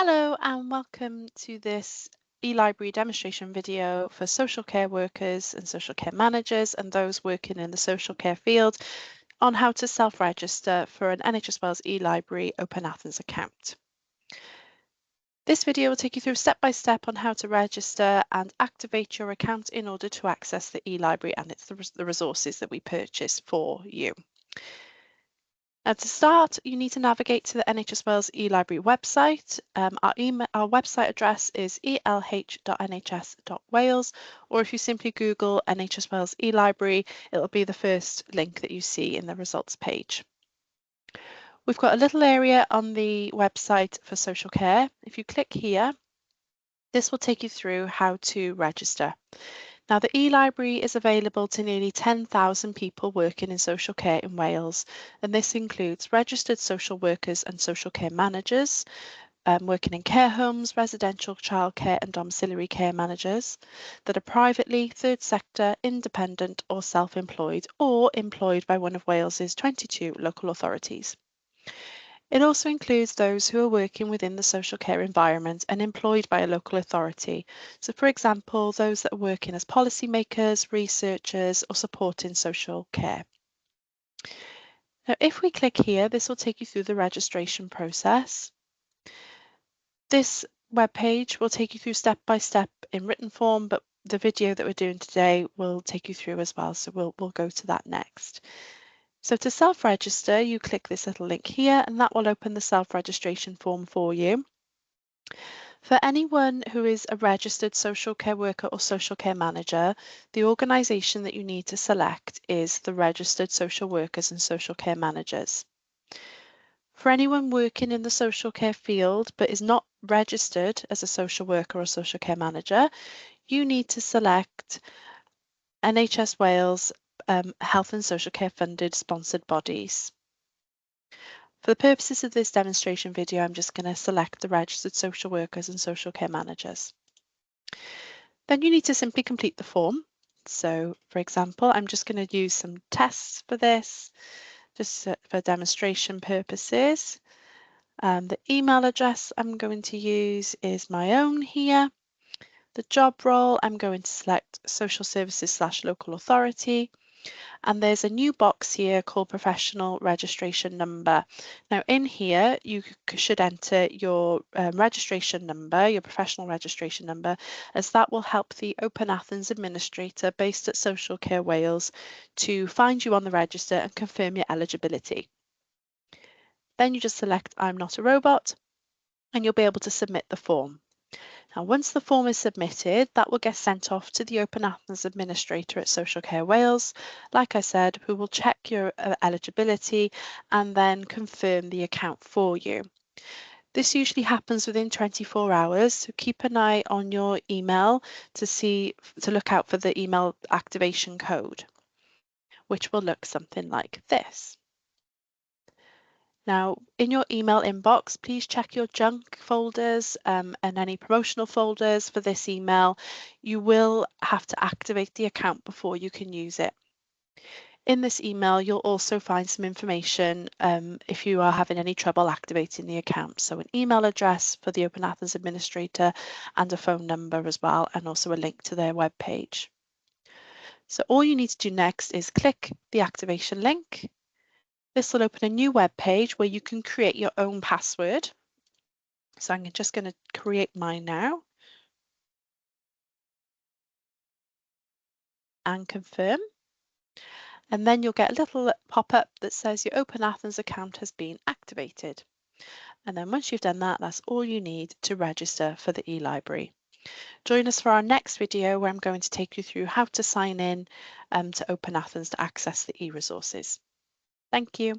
Hello and welcome to this e-library demonstration video for social care workers and social care managers and those working in the social care field on how to self-register for an NHS Wales e-library OpenAthens account. This video will take you through step-by-step on how to register and activate your account in order to access the e-library and the resources that we purchase for you. Now, to start, you need to navigate to the NHS Wales e-Library website. Our website address is elh.nhs.wales, or if you simply Google NHS Wales e-Library, it'll be the first link that you see in the results page. We've got a little area on the website for social care. If you click here, this will take you through how to register. Now, the e-library is available to nearly 10,000 people working in social care in Wales, and this includes registered social workers and social care managers, working in care homes, residential childcare and domiciliary care managers that are privately, third sector, independent or self-employed or employed by one of Wales's 22 local authorities. It also includes those who are working within the social care environment and employed by a local authority. So, for example, those that are working as policymakers, researchers, or supporting social care. Now, if we click here, this will take you through the registration process. This web page will take you through step by step in written form, but the video that we're doing today will take you through as well. So we'll go to that next. So to self-register, you click this little link here and that will open the self-registration form for you. For anyone who is a registered social care worker or social care manager, the organisation that you need to select is the registered social workers and social care managers. For anyone working in the social care field but is not registered as a social worker or social care manager, you need to select NHS Wales Health and Social Care funded sponsored bodies. For the purposes of this demonstration video, I'm just going to select the registered social workers and social care managers. Then you need to simply complete the form. So, for example, I'm just going to use some tests for this, just for demonstration purposes. The email address I'm going to use is my own here. The job role, I'm going to select social services / local authority. And there's a new box here called professional registration number. Now in here, you should enter your registration number, your professional registration number, as that will help the OpenAthens administrator based at Social Care Wales to find you on the register and confirm your eligibility. Then you just select I'm not a robot and you'll be able to submit the form. Now, once the form is submitted, that will get sent off to the OpenAthens administrator at Social Care Wales, like I said, who will check your eligibility and then confirm the account for you. This usually happens within 24 hours, so keep an eye on your email to look out for the email activation code, which will look something like this. Now, in your email inbox, please check your junk folders and any promotional folders for this email. You will have to activate the account before you can use it. In this email, you'll also find some information if you are having any trouble activating the account. So an email address for the OpenAthens administrator and a phone number as well, and also a link to their webpage. So all you need to do next is click the activation link. This will open a new web page where you can create your own password. So I'm just going to create mine now and confirm. And then you'll get a little pop-up that says your OpenAthens account has been activated. And then once you've done that, that's all you need to register for the e-library. Join us for our next video where I'm going to take you through how to sign in to OpenAthens to access the e-resources. Thank you.